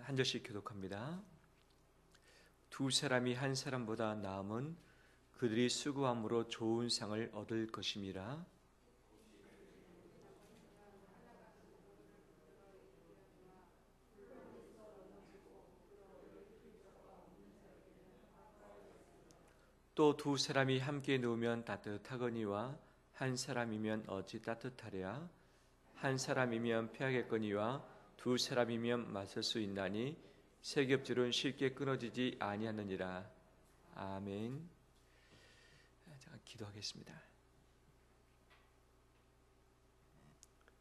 한 절씩 교독합니다. 두 사람이 한 사람보다 나음은 그들이 수고함으로 좋은 상을 얻을 것임이라. 또 두 사람이 함께 누우면 따뜻하거니와 한 사람이면 어찌 따뜻하랴. 한 사람이면 패하겠거니와 두 사람이면 맞설 수 있나니 세 겹줄은 쉽게 끊어지지 아니하느니라. 아멘. 제가 기도하겠습니다.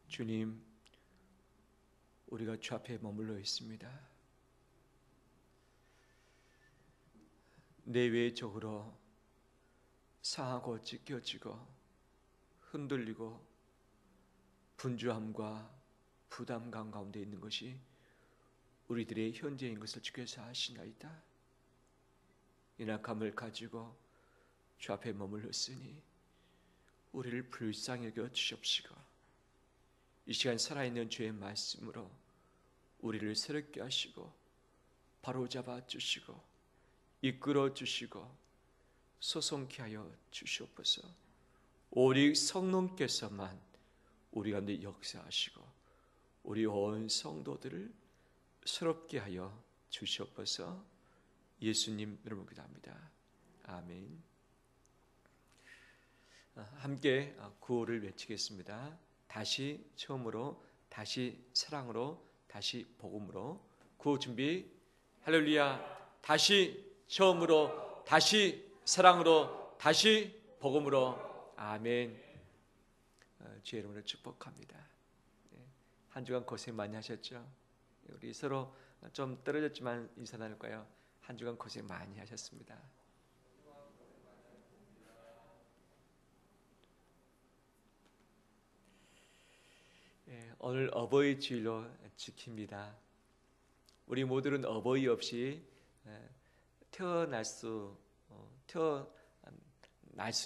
주님, 우리가 주 앞에 머물러 있습니다. 내외적으로 상하고 찢겨지고 흔들리고 분주함과 부담감 가운데 있는 것이 우리들의 현재인 것을 주께서 아시나이다. 이 낙함을 가지고 주 앞에 머물렀으니 우리를 불쌍히 여겨 주시옵시고 이 시간 살아있는 주의 말씀으로 우리를 새롭게 하시고 바로잡아 주시고 이끌어 주시고 소송케 하여 주시옵소서. 오직 성령께서만 우리 가운데 역사하시고 우리 온 성도들을 새롭게 하여 주시옵소서. 예수님 이름으로 기도합니다. 아멘. 함께 구호를 외치겠습니다. 다시 처음으로, 다시 사랑으로, 다시 복음으로. 구호 준비. 할렐루야. 다시 처음으로, 다시 사랑으로, 다시 복음으로. 아멘. 주의 이름으로 축복합니다. 한 주간 고생 많이 하셨죠? 우리 서로 좀 떨어졌지만 인사 나눌까요? 한 주간 고생 많이 하셨습니다. 오늘 어버이 주일로 지킵니다. 우리 모두는 어버이 없이 태어날 수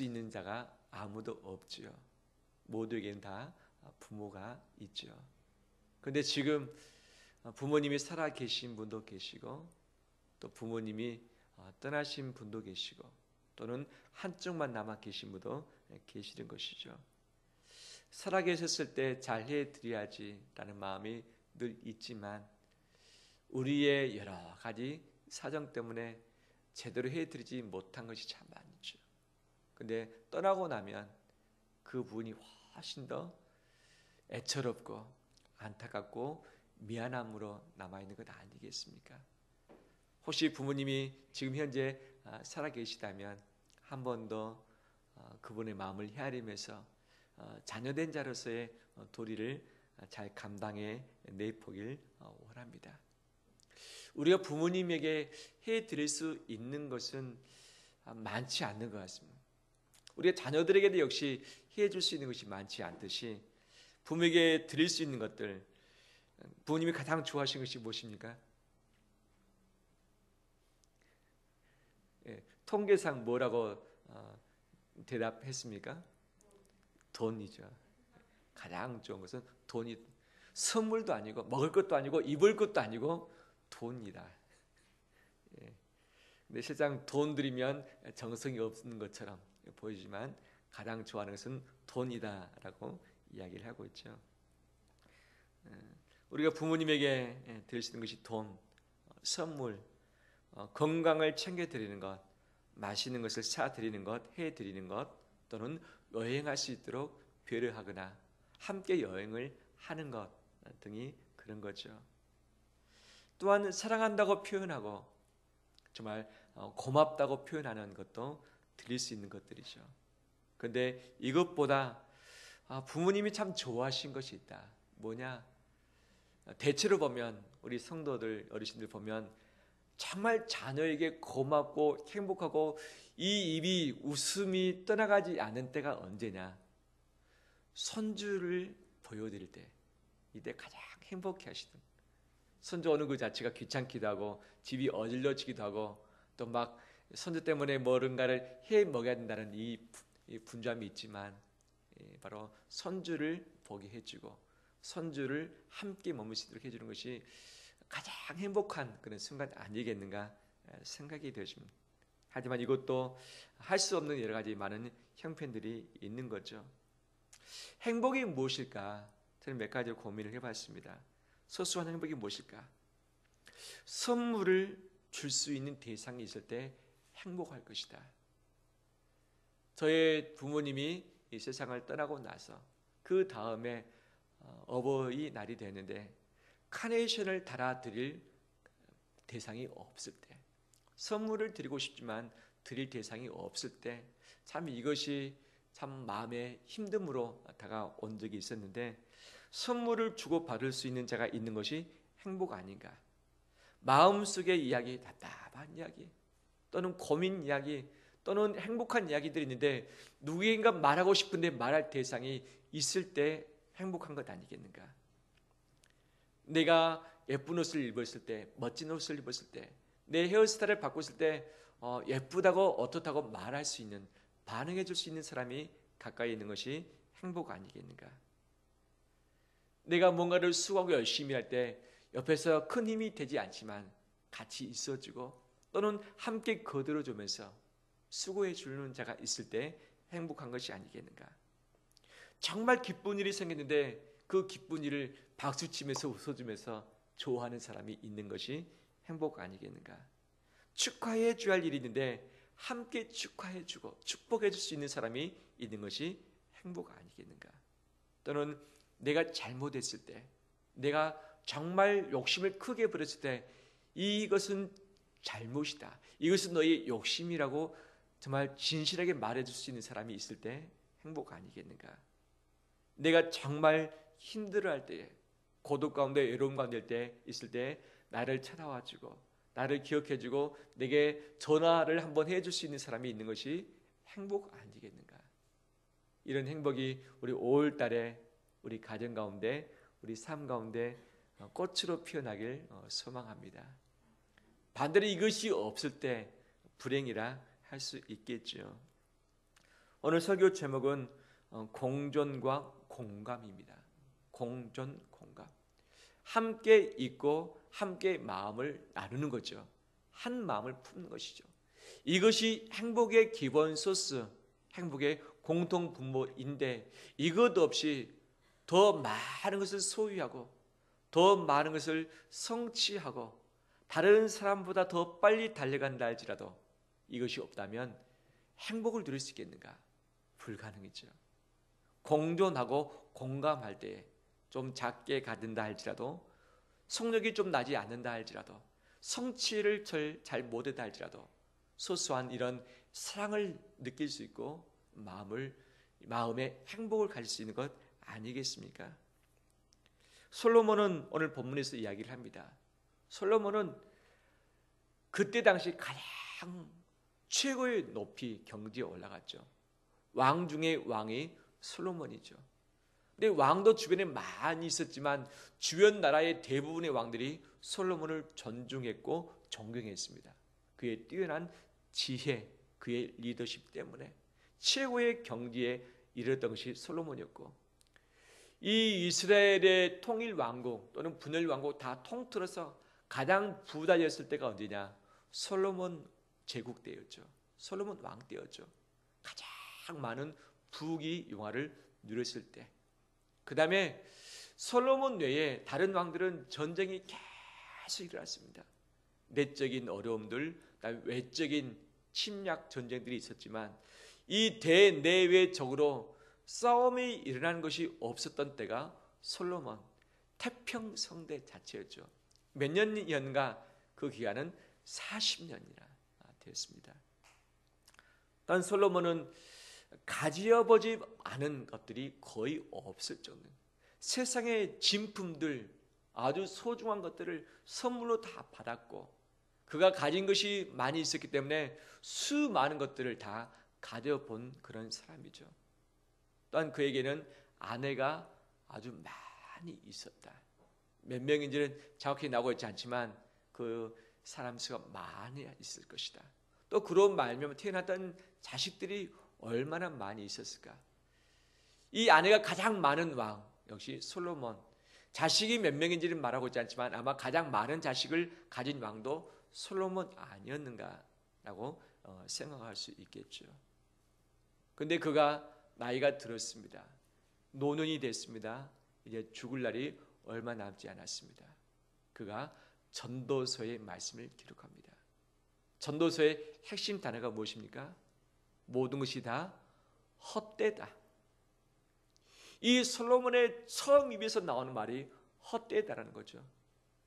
있는 자가 아무도 없지요. 모두에게는 다 부모가 있죠. 그런데 지금 부모님이 살아 계신 분도 계시고 또 부모님이 떠나신 분도 계시고 또는 한쪽만 남아 계신 분도 계시는 것이죠. 살아 계셨을 때 잘 해드려야지라는 마음이 늘 있지만 우리의 여러 가지 사정 때문에 제대로 해드리지 못한 것이 참 많죠. 그런데 떠나고 나면 그 부분이 훨씬 더 애처롭고 안타깝고 미안함으로 남아있는 것 아니겠습니까? 혹시 부모님이 지금 현재 살아계시다면 한 번 더 그분의 마음을 헤아리면서 자녀된 자로서의 도리를 잘 감당해 내포길 원합니다. 우리가 부모님에게 해드릴 수 있는 것은 많지 않는 것 같습니다. 우리가 자녀들에게도 역시 해줄 수 있는 것이 많지 않듯이 부모에게 드릴 수 있는 것들, 부모님이 가장 좋아하시는 것이 무엇입니까? 통계상 뭐라고 대답했습니까? 돈이죠. 가장 좋은 것은 돈이, 선물도 아니고 먹을 것도 아니고 입을 것도 아니고 돈이다. 근데 실상 돈 들이면 정성이 없는 것처럼 보이지만 가장 좋아하는 것은 돈이다라고 이야기를 하고 있죠. 우리가 부모님에게 드릴 수 있는 것이 돈, 선물, 건강을 챙겨드리는 것, 맛있는 것을 사드리는 것, 해드리는 것, 또는 여행할 수 있도록 배려하거나 함께 여행을 하는 것 등이 그런 거죠. 또한 사랑한다고 표현하고 정말 고맙다고 표현하는 것도 드릴 수 있는 것들이죠. 그런데 이것보다 부모님이 참 좋아하신 것이 있다. 뭐냐? 대체로 보면 우리 성도들, 어르신들 보면 정말 자녀에게 고맙고 행복하고 이 입이 웃음이 떠나가지 않는 때가 언제냐? 손주를 보여드릴 때, 이때 가장 행복해 하시던. 손주 오는 그 자체가 귀찮기도 하고 집이 어질러지기도 하고 또 막 손주 때문에 뭔가를 해 먹여야 된다는 이 분주함이 있지만 바로 손주를 보게 해주고 손주를 함께 머물 수 있도록 해주는 것이 가장 행복한 그런 순간 아니겠는가 생각이 되십니다. 하지만 이것도 할 수 없는 여러 가지 많은 형편들이 있는 거죠. 행복이 무엇일까? 저는 몇 가지로 고민을 해봤습니다. 소소한 행복이 무엇일까? 선물을 줄 수 있는 대상이 있을 때 행복할 것이다. 저의 부모님이 이 세상을 떠나고 나서 그 다음에 어버이날이 되는데 카네이션을 달아드릴 대상이 없을 때, 선물을 드리고 싶지만 드릴 대상이 없을 때 참 이것이 참 마음의 힘듦으로 다가온 적이 있었는데, 선물을 주고받을 수 있는 자가 있는 것이 행복 아닌가. 마음속의 이야기, 답답한 이야기 또는 고민 이야기 또는 행복한 이야기들이 있는데 누구인가 말하고 싶은데 말할 대상이 있을 때 행복한 것 아니겠는가. 내가 예쁜 옷을 입었을 때, 멋진 옷을 입었을 때, 내 헤어스타일을 바꿨을 때 예쁘다고 어떻다고 말할 수 있는, 반응해 줄 수 있는 사람이 가까이 있는 것이 행복 아니겠는가. 내가 뭔가를 수고하고 열심히 할 때 옆에서 큰 힘이 되지 않지만 같이 있어주고 또는 함께 거들어주면서 수고해 주는 자가 있을 때 행복한 것이 아니겠는가. 정말 기쁜 일이 생겼는데 그 기쁜 일을 박수치면서 웃어주면서 좋아하는 사람이 있는 것이 행복 아니겠는가. 축하해 줘야 할 일이 있는데 함께 축하해 주고 축복해 줄 수 있는 사람이 있는 것이 행복 아니겠는가. 또는 내가 잘못했을 때, 내가 정말 욕심을 크게 부렸을 때 이것은 잘못이다, 이것은 너의 욕심이라고 정말 진실하게 말해줄 수 있는 사람이 있을 때 행복 아니겠는가. 내가 정말 힘들어할 때, 고독 가운데 외로움 가운데 있을 때 나를 찾아와주고 나를 기억해주고 내게 전화를 한번 해줄 수 있는 사람이 있는 것이 행복 아니겠는가. 이런 행복이 우리 5월달에 우리 가정 가운데, 우리 삶 가운데 꽃으로 피어나길 소망합니다. 반대로 이것이 없을 때 불행이라 할 수 있겠죠. 오늘 설교 제목은 공존과 공감입니다. 공존, 공감. 함께 있고 함께 마음을 나누는 거죠. 한 마음을 품는 것이죠. 이것이 행복의 기본 소스, 행복의 공통 분모인데 이것 없이 더 많은 것을 소유하고 더 많은 것을 성취하고 다른 사람보다 더 빨리 달려간다 할지라도 이것이 없다면 행복을 누릴 수 있겠는가? 불가능이죠. 공존하고 공감할 때 좀 작게 가든다 할지라도, 속력이 좀 나지 않는다 할지라도, 성취를 잘 못했다 할지라도 소소한 이런 사랑을 느낄 수 있고 마음의 행복을 가질 수 있는 것 아니겠습니까? 솔로몬은 오늘 본문에서 이야기를 합니다. 솔로몬은 그때 당시 가장 최고의 높이 경지에 올라갔죠. 왕 중의 왕이 솔로몬이죠. 근데 왕도 주변에 많이 있었지만 주변 나라의 대부분의 왕들이 솔로몬을 존중했고 존경했습니다. 그의 뛰어난 지혜, 그의 리더십 때문에 최고의 경지에 이르렀던 것이 솔로몬이었고, 이 이스라엘의 통일 왕국 또는 분열 왕국 다 통틀어서 가장 부자였을 때가 언제냐? 솔로몬 제국 때였죠. 솔로몬 왕 때였죠. 가장 많은 부귀 영화를 누렸을 때. 그 다음에 솔로몬 외에 다른 왕들은 전쟁이 계속 일어났습니다. 내적인 어려움들, 외적인 침략 전쟁들이 있었지만 이 대내외적으로 싸움이 일어나는 것이 없었던 때가 솔로몬 태평성대 자체였죠. 몇 년이었는가? 그 기간은 40년이나 되었습니다. 단 솔로몬은 가지어보지 않은 것들이 거의 없을 정도, 세상의 진품들, 아주 소중한 것들을 선물로 다 받았고, 그가 가진 것이 많이 있었기 때문에 수많은 것들을 다 가져본 그런 사람이죠. 또한 그에게는 아내가 아주 많이 있었다. 몇 명인지는 정확히 나오고 있지 않지만 그 사람 수가 많이 있을 것이다. 또 그런 말미암아 태어났던 자식들이 얼마나 많이 있었을까. 이 아내가 가장 많은 왕 역시 솔로몬, 자식이 몇 명인지는 말하고 있지 않지만 아마 가장 많은 자식을 가진 왕도 솔로몬 아니었는가라고 생각할 수 있겠죠. 근데 그가 나이가 들었습니다. 노년이 됐습니다. 이제 죽을 날이 얼마 남지 않았습니다. 그가 전도서의 말씀을 기록합니다. 전도서의 핵심 단어가 무엇입니까? 모든 것이 다 헛되다. 이 솔로몬의 처음 입에서 나오는 말이 헛되다라는 거죠.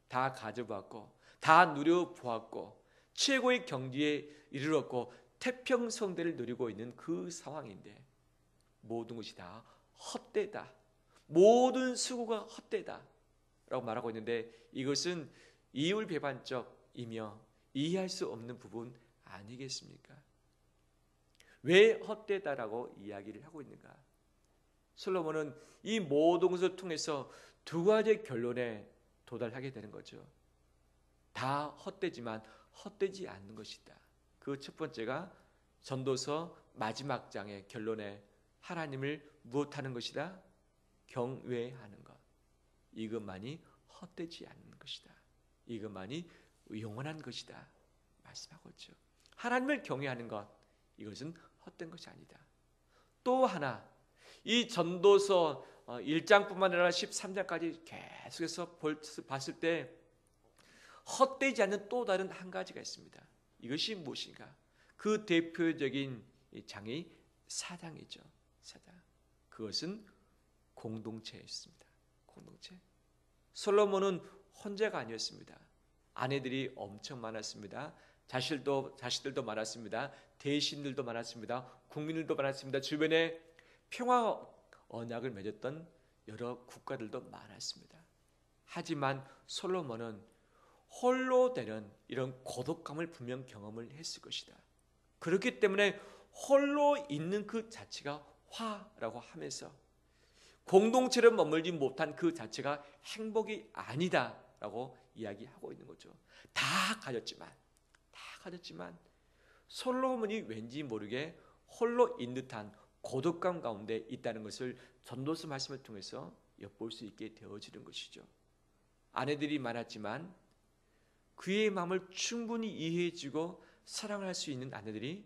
다 가져봤고 다 누려보았고 최고의 경지에 이르렀고 태평성대를 누리고 있는 그 상황인데 모든 것이 다 헛되다. 모든 수고가 헛되다 라고 말하고 있는데 이것은 이율배반적이며 이해할 수 없는 부분 아니겠습니까? 왜 헛되다라고 이야기를 하고 있는가? 솔로몬은 이 모든 것을 통해서 두 가지 결론에 도달하게 되는 거죠. 다 헛되지만 헛되지 않는 것이다. 그 첫 번째가 전도서 마지막 장의 결론에 하나님을 무엇하는 것이다? 경외하는 것. 이것만이 헛되지 않는 것이다. 이것만이 영원한 것이다. 말씀하고 있죠. 하나님을 경외하는 것. 이것은 헛된 것이 아니다. 또 하나 이 전도서 1장뿐만 아니라 13장까지 계속해서 봤을 때 헛되지 않는 또 다른 한 가지가 있습니다. 이것이 무엇인가? 그 대표적인 장이 사장이죠. 사장. 그것은 공동체였습니다. 공동체. 솔로몬은 혼자가 아니었습니다. 아내들이 엄청 많았습니다. 자식들도 많았습니다. 대신들도 많았습니다. 국민들도 많았습니다. 주변에 평화 언약을 맺었던 여러 국가들도 많았습니다. 하지만 솔로몬은 홀로 되는 이런 고독감을 분명 경험을 했을 것이다. 그렇기 때문에 홀로 있는 그 자체가 화라고 하면서 공동체를 머물지 못한 그 자체가 행복이 아니다라고 이야기하고 있는 거죠. 다 가졌지만 솔로몬이 왠지 모르게 홀로 있는 듯한 고독감 가운데 있다는 것을 전도서 말씀을 통해서 엿볼 수 있게 되어지는 것이죠. 아내들이 많았지만 그의 마음을 충분히 이해해주고 사랑할 수 있는 아내들이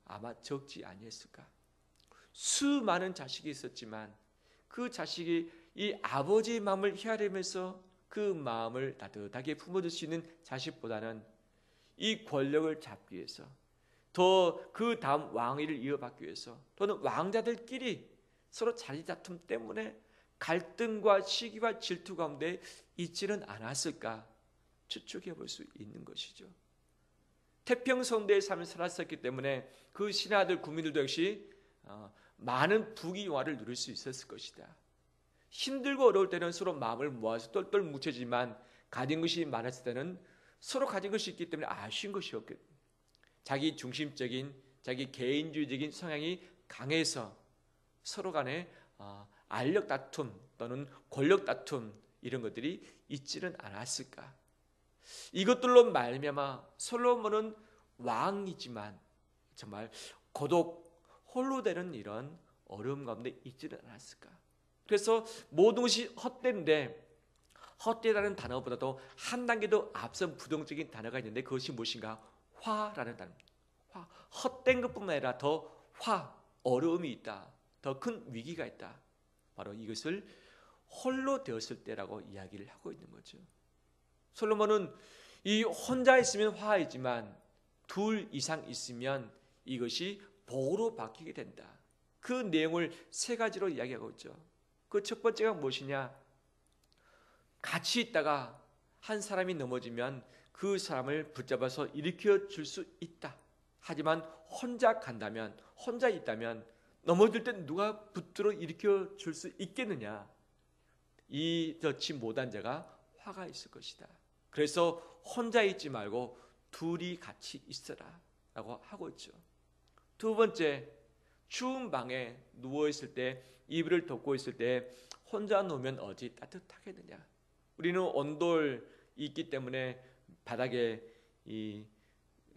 아마 적지 아니했을까. 수많은 자식이 있었지만 그 자식이 이 아버지의 마음을 헤아리면서 그 마음을 따뜻하게 품어줄 수 있는 자식보다는 이 권력을 잡기 위해서 더 그 다음 왕위를 이어받기 위해서 또는 왕자들끼리 서로 자리 다툼 때문에 갈등과 시기와 질투 가운데 있지는 않았을까 추측해 볼 수 있는 것이죠. 태평성대의 삶을 살았었기 때문에 그 신하들 국민들도 역시 많은 부귀영화를 누릴 수 있었을 것이다. 힘들고 어려울 때는 서로 마음을 모아서 똘똘 뭉쳐지만 가진 것이 많았을 때는 서로 가진 것이 있기 때문에 아쉬운 것이 없거든요. 자기 중심적인 자기 개인주의적인 성향이 강해서 서로 간에 알력 다툼 또는 권력 다툼 이런 것들이 있지는 않았을까. 이것들로 말미암아 솔로몬은 왕이지만 정말 고독 홀로 되는 이런 어려움 가운데 있지는 않았을까. 그래서 모든 것이 헛된데 헛되다는 단어보다도 한 단계 더 앞선 부정적인 단어가 있는데 그것이 무엇인가? 화라는 단어입니다. 화. 헛된 것뿐만 아니라 더 어려움이 있다. 더 큰 위기가 있다. 바로 이것을 홀로 되었을 때라고 이야기를 하고 있는 거죠. 솔로몬은 이 혼자 있으면 화이지만 둘 이상 있으면 이것이 복으로 바뀌게 된다. 그 내용을 세 가지로 이야기하고 있죠. 그 첫 번째가 무엇이냐? 같이 있다가 한 사람이 넘어지면 그 사람을 붙잡아서 일으켜 줄 수 있다. 하지만 혼자 있다면 넘어질 때 누가 붙들어 일으켜 줄 수 있겠느냐? 이렇지 못한 자가 화가 있을 것이다. 그래서 혼자 있지 말고 둘이 같이 있어라 라고 하고 있죠. 두 번째, 추운 방에 누워있을 때 이불을 덮고 있을 때 혼자 누우면 어찌 따뜻하겠느냐. 우리는 온돌이 있기 때문에 바닥에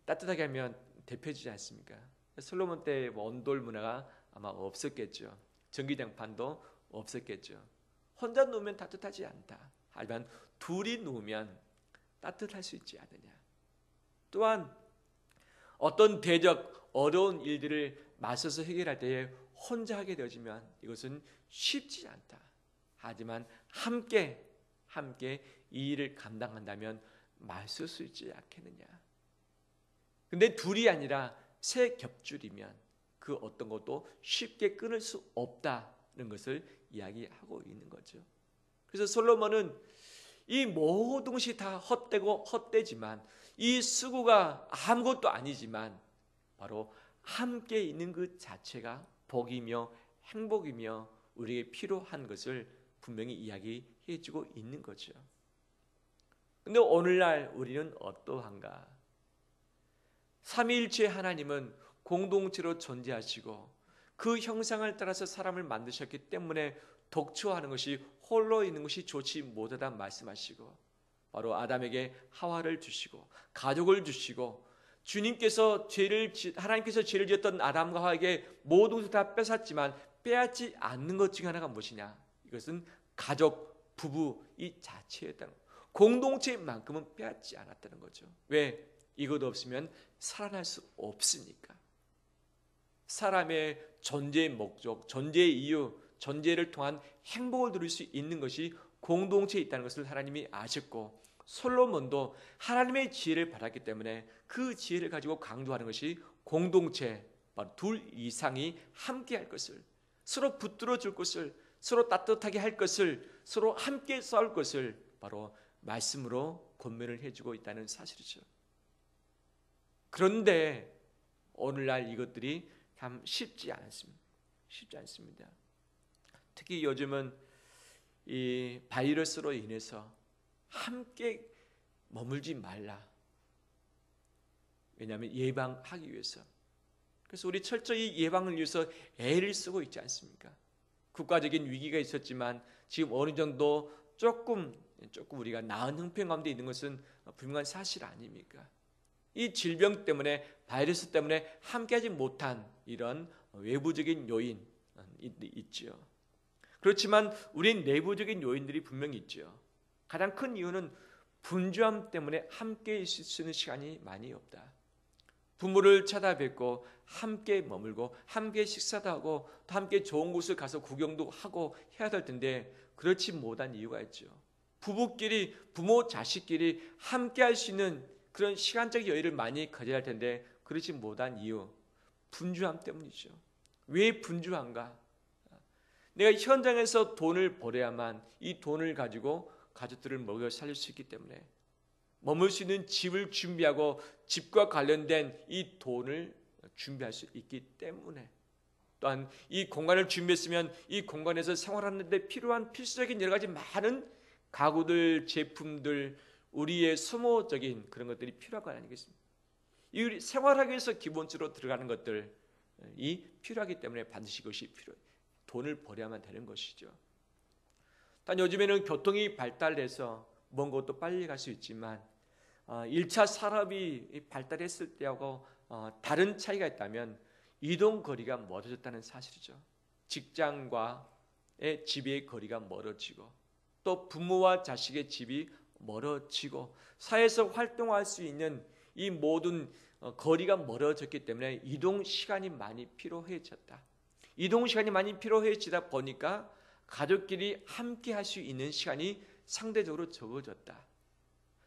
따뜻하게 하면 데펴지지 않습니까? 솔로몬 때 온돌 문화가 아마 없었겠죠. 전기장판도 없었겠죠. 혼자 누우면 따뜻하지 않다. 하지만 둘이 누우면 따뜻할 수 있지 않느냐. 또한 어떤 대적 어려운 일들을 맞서서 해결할 때에 혼자 하게 되어지면 이것은 쉽지 않다. 하지만 함께 이 일을 감당한다면 맞설 수 있지 않겠느냐. 근데 둘이 아니라 세 겹줄이면 그 어떤 것도 쉽게 끊을 수 없다는 것을 이야기하고 있는 거죠. 그래서 솔로몬은 이 모든 것이 다 헛되고 헛되지만 이 수고가 아무것도 아니지만 바로 함께 있는 그 자체가 복이며 행복이며 우리에게 필요한 것을 분명히 이야기해 주고 있는 거죠. 근데 오늘날 우리는 어떠한가? 삼위일체 하나님은 공동체로 존재하시고 그 형상을 따라서 사람을 만드셨기 때문에 독초하는 것이 홀로 있는 것이 좋지 못하다 말씀하시고 바로 아담에게 하와를 주시고 가족을 주시고 주님께서 하나님께서 죄를 지었던 아담과 하와에게 모든 것을 다 뺏었지만 빼앗지 않는 것 중 하나가 무엇이냐? 이것은 가족, 부부 이 자체였다는 거예요. 공동체만큼은 빼앗지 않았다는 거죠. 왜? 이것 없으면 살아날 수 없으니까. 사람의 존재의 목적, 존재의 이유, 존재를 통한 행복을 누릴 수 있는 것이 공동체에 있다는 것을 하나님이 아셨고 솔로몬도 하나님의 지혜를 받았기 때문에 그 지혜를 가지고 강조하는 것이 공동체, 바로 둘 이상이 함께 할 것을, 서로 붙들어 줄 것을, 서로 따뜻하게 할 것을, 서로 함께 싸울 것을 바로 말씀으로 권면을 해주고 있다는 사실이죠. 그런데 오늘날 이것들이 참 쉽지 않습니다. 특히 요즘은 이 바이러스로 인해서 함께 머물지 말라. 왜냐하면 예방하기 위해서. 그래서 우리 철저히 예방을 위해서 애를 쓰고 있지 않습니까? 국가적인 위기가 있었지만 지금 어느 정도 조금 우리가 나은 형편 가운데 있는 것은 분명한 사실 아닙니까? 이 질병 때문에 바이러스 때문에 함께하지 못한 이런 외부적인 요인 있죠. 그렇지만 우린 내부적인 요인들이 분명히 있죠. 가장 큰 이유는 분주함 때문에 함께 있을 수 있는 시간이 많이 없다. 부모를 찾아뵙고 함께 머물고 함께 식사도 하고 또 함께 좋은 곳을 가서 구경도 하고 해야 될 텐데 그렇지 못한 이유가 있죠. 부부끼리 부모 자식끼리 함께 할 수 있는 그런 시간적 여유를 많이 가져야 할 텐데 그렇지 못한 이유 분주함 때문이죠. 왜 분주한가? 내가 현장에서 돈을 벌어야만 이 돈을 가지고 가족들을 먹여 살릴 수 있기 때문에 머물 수 있는 집을 준비하고 집과 관련된 이 돈을 준비할 수 있기 때문에 또한 이 공간을 준비했으면 이 공간에서 생활하는 데 필요한 필수적인 여러 가지 많은 가구들, 제품들, 우리의 소모적인 그런 것들이 필요한 거 아니겠습니까? 이 생활하기 위해서 기본적으로 들어가는 것들이 필요하기 때문에 반드시 그것이 필요해요. 돈을 벌여야만 되는 것이죠. 단 요즘에는 교통이 발달해서 먼 곳도 빨리 갈 수 있지만 1차 산업이 발달했을 때하고 다른 차이가 있다면 이동 거리가 멀어졌다는 사실이죠. 직장과의 집의 거리가 멀어지고 또 부모와 자식의 집이 멀어지고 사회에서 활동할 수 있는 이 모든 거리가 멀어졌기 때문에 이동 시간이 많이 필요해졌다. 이동 시간이 많이 필요해지다 보니까 가족끼리 함께 할 수 있는 시간이 상대적으로 적어졌다.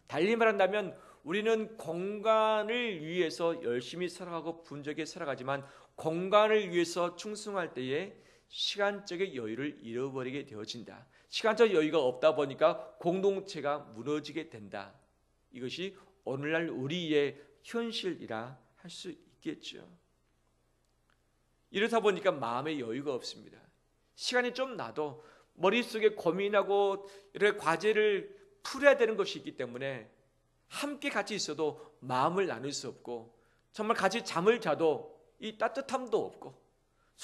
달리 말한다면 우리는 공간을 위해서 열심히 살아가고 분주하게 살아가지만 공간을 위해서 충성할 때에 시간적인 여유를 잃어버리게 되어진다. 시간적 여유가 없다 보니까 공동체가 무너지게 된다. 이것이 오늘날 우리의 현실이라 할 수 있겠죠. 이렇다 보니까 마음의 여유가 없습니다. 시간이 좀 나도 머릿속에 고민하고 이런 과제를 풀어야 되는 것이 있기 때문에 함께 같이 있어도 마음을 나눌 수 없고 정말 같이 잠을 자도 이 따뜻함도 없고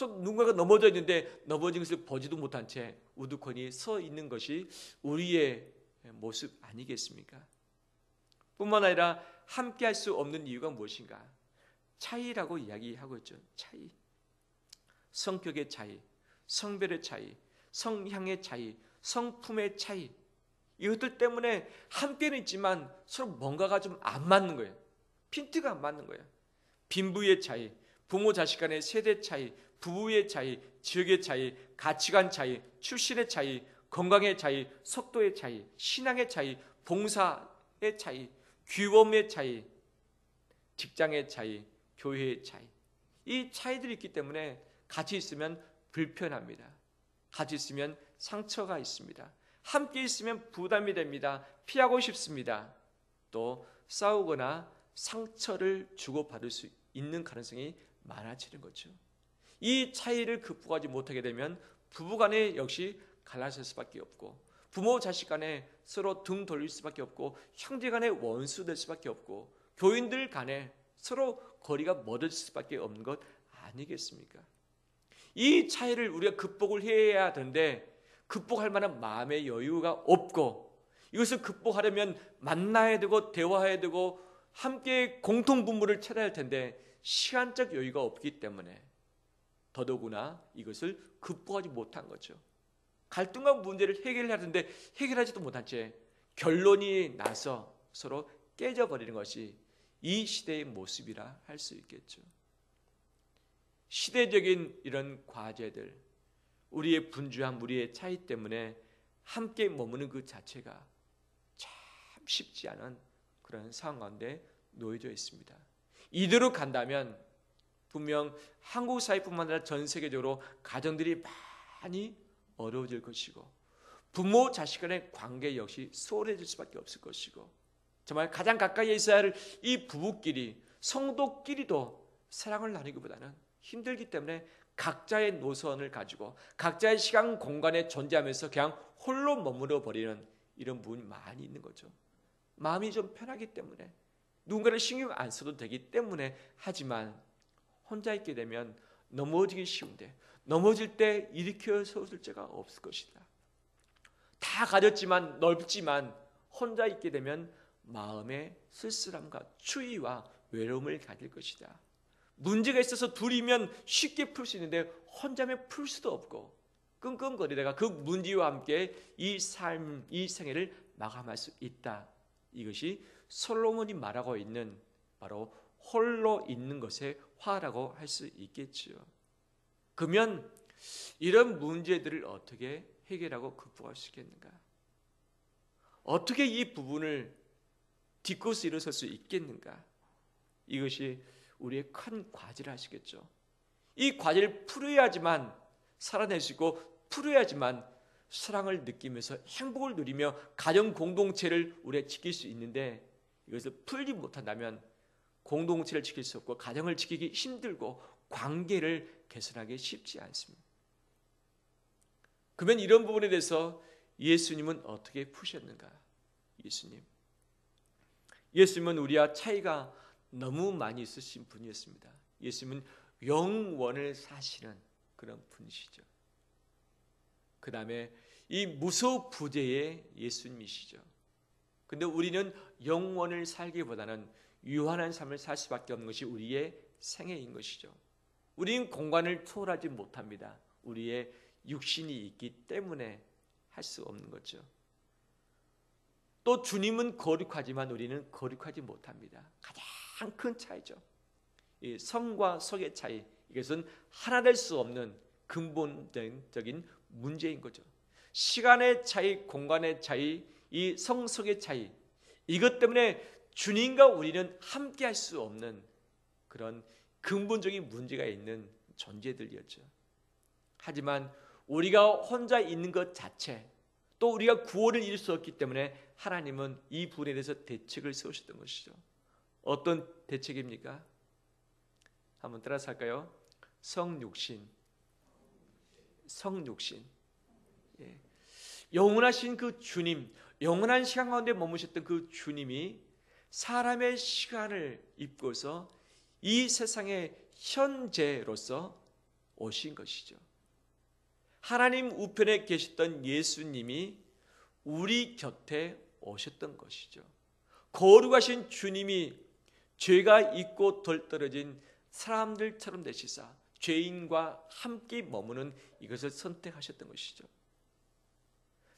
누군가가 넘어져 있는데 넘어진 것을 보지도 못한 채 우두커니 서 있는 것이 우리의 모습 아니겠습니까? 뿐만 아니라 함께 할 수 없는 이유가 무엇인가? 차이라고 이야기하고 있죠. 차이. 성격의 차이, 성별의 차이, 성향의 차이, 성품의 차이, 이것들 때문에 함께는 있지만 서로 뭔가가 좀 안 맞는 거예요. 핀트가 안 맞는 거예요. 빈부의 차이, 부모 자식 간의 세대 차이, 부부의 차이, 지역의 차이, 가치관 차이, 출신의 차이, 건강의 차이, 속도의 차이, 신앙의 차이, 봉사의 차이, 규범의 차이, 직장의 차이, 교회의 차이. 이 차이들이 있기 때문에 같이 있으면 불편합니다. 같이 있으면 상처가 있습니다. 함께 있으면 부담이 됩니다. 피하고 싶습니다. 또 싸우거나 상처를 주고받을 수 있는 가능성이 많아지는 거죠. 이 차이를 극복하지 못하게 되면 부부간에 역시 갈라질 수밖에 없고, 부모 자식 간에 서로 등 돌릴 수밖에 없고, 형제간에 원수 될 수밖에 없고, 교인들 간에 서로 거리가 멀어질 수밖에 없는 것 아니겠습니까? 이 차이를 우리가 극복을 해야 되는데 극복할 만한 마음의 여유가 없고, 이것을 극복하려면 만나야 되고 대화해야 되고 함께 공통 분모를 찾아야 할 텐데 시간적 여유가 없기 때문에 더더구나 이것을 극복하지 못한 거죠. 갈등과 문제를 해결해야 하는데 해결하지도 못한 채 결론이 나서 서로 깨져버리는 것이 이 시대의 모습이라 할 수 있겠죠. 시대적인 이런 과제들, 우리의 분주함, 우리의 차이 때문에 함께 머무는 그 자체가 참 쉽지 않은 그런 상황 가운데 놓여져 있습니다. 이대로 간다면 분명 한국 사회뿐만 아니라 전 세계적으로 가정들이 많이 어려워질 것이고, 부모 자식 간의 관계 역시 소홀해질 수밖에 없을 것이고, 정말 가장 가까이에 있어야 할 이 부부끼리, 성도끼리도 사랑을 나누기보다는 힘들기 때문에 각자의 노선을 가지고 각자의 시간 공간에 존재하면서 그냥 홀로 머물러 버리는 이런 부분이 많이 있는 거죠. 마음이 좀 편하기 때문에, 누군가를 신경 안 써도 되기 때문에 하지만 혼자 있게 되면 넘어지기 쉬운데 넘어질 때 일으켜 세울 자가 없을 것이다. 다 가졌지만 넓지만 혼자 있게 되면 마음의 쓸쓸함과 추위와 외로움을 가질 것이다. 문제가 있어서 둘이면 쉽게 풀 수 있는데 혼자면 풀 수도 없고 끙끙거리다가 그 문제와 함께 이 삶, 이 생애를 마감할 수 있다. 이것이 솔로몬이 말하고 있는 바로 홀로 있는 것의 화라고 할 수 있겠지요. 그러면 이런 문제들을 어떻게 해결하고 극복할 수 있겠는가? 어떻게 이 부분을 딛고서 일어설 수 있겠는가? 이것이 우리의 큰 과제를 하시겠죠. 이 과제를 풀어야지만 살아낼 수 있고, 풀어야지만 사랑을 느끼면서 행복을 누리며 가정 공동체를 우리가 지킬 수 있는데, 이것을 풀지 못한다면 공동체를 지킬 수 없고 가정을 지키기 힘들고 관계를 개선하기 쉽지 않습니다. 그러면 이런 부분에 대해서 예수님은 어떻게 푸셨는가? 예수님은 우리와 차이가 너무 많이 있으신 분이었습니다. 예수님은 영원을 사시는 그런 분이시죠. 그 다음에 이 무소부재의 예수님이시죠. 근데 우리는 영원을 살기보다는 유한한 삶을 살 수밖에 없는 것이 우리의 생애인 것이죠. 우리는 공간을 초월하지 못합니다. 우리의 육신이 있기 때문에 할 수 없는 거죠. 또 주님은 거룩하지만 우리는 거룩하지 못합니다. 가장 큰 차이죠. 이 성과 속의 차이, 이것은 하나 될 수 없는 근본적인 문제인 거죠. 시간의 차이, 공간의 차이, 이 성속의 차이, 이것 때문에 주님과 우리는 함께 할 수 없는 그런 근본적인 문제가 있는 존재들이었죠. 하지만 우리가 혼자 있는 것 자체, 또 우리가 구원을 이룰 수 없기 때문에 하나님은 이 부분에 대해서 대책을 세우셨던 것이죠. 어떤 대책입니까? 한번 따라서 할까요? 성육신. 예. 영원하신 그 주님, 영원한 시간 가운데 머무셨던 그 주님이 사람의 시간을 입고서 이 세상의 현재로서 오신 것이죠. 하나님 우편에 계셨던 예수님이 우리 곁에 오셨던 것이죠. 거룩하신 주님이 죄가 있고 덜 떨어진 사람들처럼 되시사 죄인과 함께 머무는 이것을 선택하셨던 것이죠.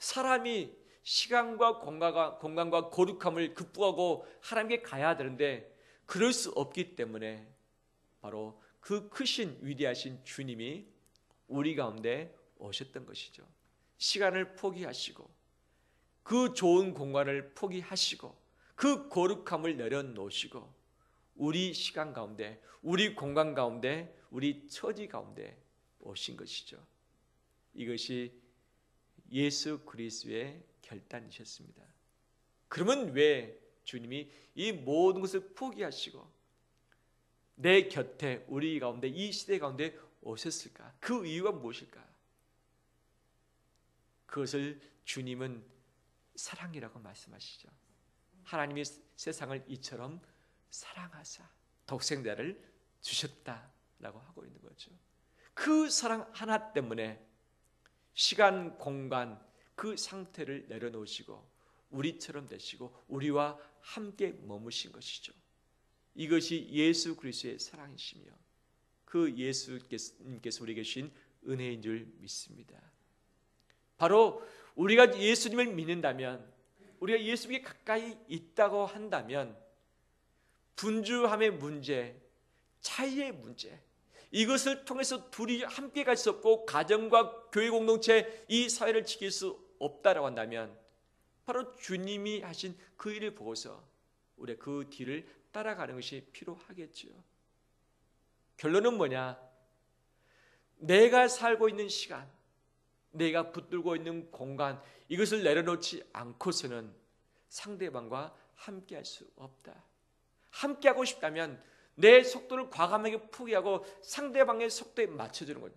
사람이 시간과 공간과 거룩함을 극복하고 하나님께 가야 되는데 그럴 수 없기 때문에 바로 그 크신 위대하신 주님이 우리 가운데 오셨던 것이죠. 시간을 포기하시고 그 좋은 공간을 포기하시고 그 거룩함을 내려놓으시고 우리 시간 가운데, 우리 공간 가운데, 우리 처지 가운데 오신 것이죠. 이것이 예수 그리스도의 결단이셨습니다. 그러면 왜 주님이 이 모든 것을 포기하시고 내 곁에, 우리 가운데, 이 시대 가운데 오셨을까? 그 이유가 무엇일까? 그것을 주님은 사랑이라고 말씀하시죠. 하나님이 세상을 이처럼 사랑하사 독생자를 주셨다라고 하고 있는 거죠. 그 사랑 하나 때문에 시간, 공간 그 상태를 내려놓으시고 우리처럼 되시고 우리와 함께 머무신 것이죠. 이것이 예수 그리스도의 사랑이시며 그 예수님께서 우리에게 주신 은혜인 줄 믿습니다. 바로 우리가 예수님을 믿는다면, 우리가 예수님께 가까이 있다고 한다면 분주함의 문제, 차이의 문제, 이것을 통해서 둘이 함께 갈 수 없고 가정과 교회 공동체, 이 사회를 지킬 수 없다라고 한다면 바로 주님이 하신 그 일을 보고서 우리가 그 뒤를 따라가는 것이 필요하겠죠. 결론은 뭐냐? 내가 살고 있는 시간, 내가 붙들고 있는 공간, 이것을 내려놓지 않고서는 상대방과 함께할 수 없다. 함께하고 싶다면 내 속도를 과감하게 포기하고 상대방의 속도에 맞춰주는 거예요.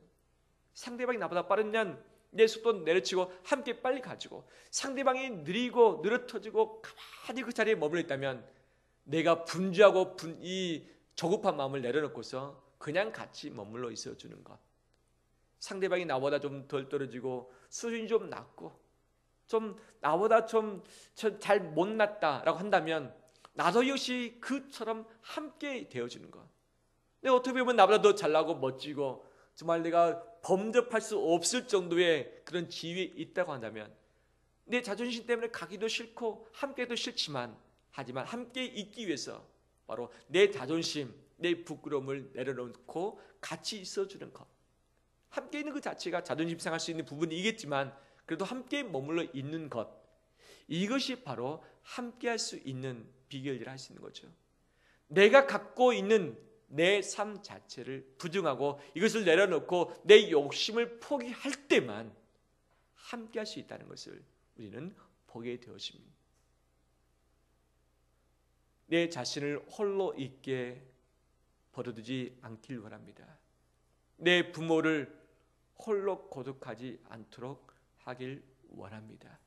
상대방이 나보다 빠르면 내 속도 내려치고 함께 빨리 가지고, 상대방이 느리고 느려터지고 가만히 그 자리에 머물러 있다면 내가 분주하고 이 조급한 마음을 내려놓고서 그냥 같이 머물러 있어주는 것. 상대방이 나보다 좀 덜 떨어지고 수준이 좀 낮고 좀 나보다 좀 잘 못났다라고 한다면 나도 역시 그처럼 함께 되어주는 것. 내가 어떻게 보면 나보다 더 잘나고 멋지고 정말 내가 범접할 수 없을 정도의 그런 지위에 있다고 한다면 내 자존심 때문에 가기도 싫고 함께도 싫지만, 하지만 함께 있기 위해서 바로 내 자존심, 내 부끄러움을 내려놓고 같이 있어주는 것. 함께 있는 그 자체가 자존심 상할 수 있는 부분이겠지만 그래도 함께 머물러 있는 것, 이것이 바로 함께 할 수 있는 비결이라 할 수 있는 거죠. 내가 갖고 있는 내 삶 자체를 부정하고 이것을 내려놓고 내 욕심을 포기할 때만 함께 할 수 있다는 것을 우리는 보게 되었습니다. 내 자신을 홀로 있게 버려두지 않길 원합니다. 내 부모를 홀로 고독하지 않도록 하길 원합니다.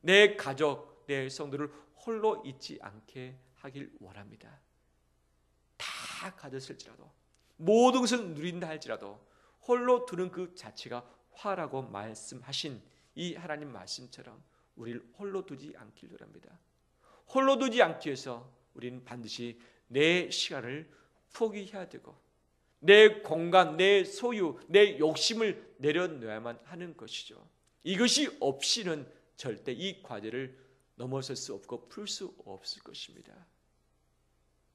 내 가족, 내 성도를 홀로 있지 않게 하길 원합니다. 다 가졌을지라도, 모든 것을 누린다 할지라도 홀로 두는 그 자체가 화라고 말씀하신 이 하나님 말씀처럼 우리를 홀로 두지 않길 원합니다. 홀로 두지 않기 위해서 우리는 반드시 내 시간을 포기해야 되고 내 공간, 내 소유, 내 욕심을 내려놓아야만 하는 것이죠. 이것이 없이는 절대 이 과제를 넘어설 수 없고 풀 수 없을 것입니다.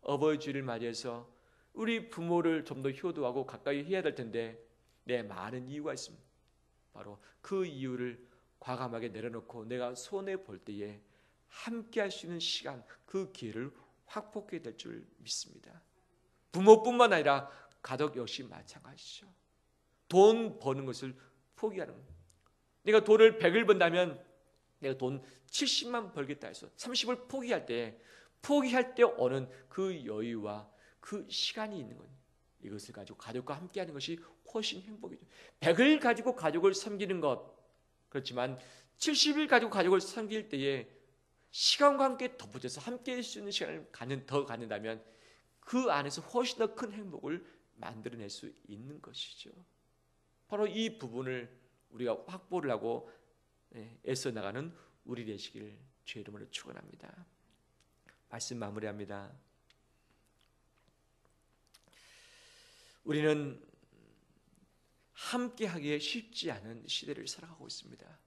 어버이 주일을 맞이해서 우리 부모를 좀 더 효도하고 가까이 해야 될 텐데 많은 이유가 있습니다. 바로 그 이유를 과감하게 내려놓고 내가 손해볼 때에 함께 할 수 있는 시간, 그 기회를 확보하게 될 줄 믿습니다. 부모뿐만 아니라 가족 역시 마찬가지죠. 돈 버는 것을 포기하는 거예요. 내가 돈을 100을 번다면 내가 돈 70만 벌겠다 해서 30을 포기할 때 오는 그 여유와 그 시간이 있는 거예요. 이것을 가지고 가족과 함께하는 것이 훨씬 행복이죠. 100을 가지고 가족을 섬기는 것 그렇지만 70을 가지고 가족을 섬길 때에 시간과 함께 덧붙여서 함께 할 수 있는 시간을 더 갖는다면 그 안에서 훨씬 더 큰 행복을 만들어낼 수 있는 것이죠. 바로 이 부분을 우리가 확보를 하고 애써 나가는 우리 되시길 주의 이름으로 축원합니다. 말씀 마무리합니다. 우리는 함께하기에 쉽지 않은 시대를 살아가고 있습니다.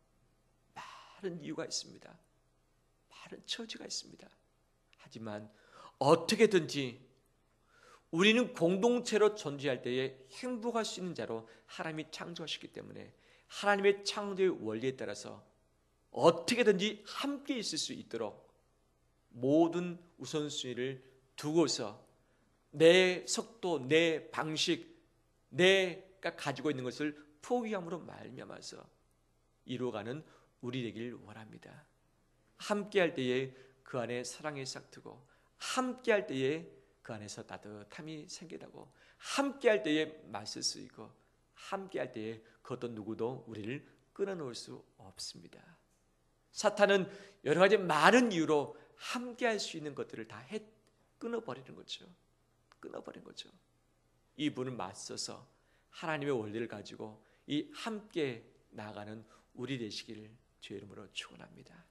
많은 이유가 있습니다. 많은 처지가 있습니다. 하지만 어떻게든지 우리는 공동체로 존재할 때에 행복할 수 있는 자로 하나님이 창조하셨기 때문에 하나님의 창조의 원리에 따라서 어떻게든지 함께 있을 수 있도록 모든 우선순위를 두고서 내 속도, 내 방식, 내가 가지고 있는 것을 포기함으로 말미암아서 이루어가는 우리 되길 원합니다. 함께할 때에 그 안에 사랑이 싹트고, 함께할 때에 그 안에서 따뜻함이 생기다고, 함께할 때에 맛을 쓰이고, 함께할 때에 그 어떤 누구도 우리를 끊어놓을 수 없습니다. 사탄은 여러 가지 많은 이유로 함께할 수 있는 것들을 다 끊어버리는 거죠. 끊어버린 거죠. 이분을 맞서서 하나님의 원리를 가지고 이 함께 나아가는 우리 되시기를 주의 이름으로 축원합니다.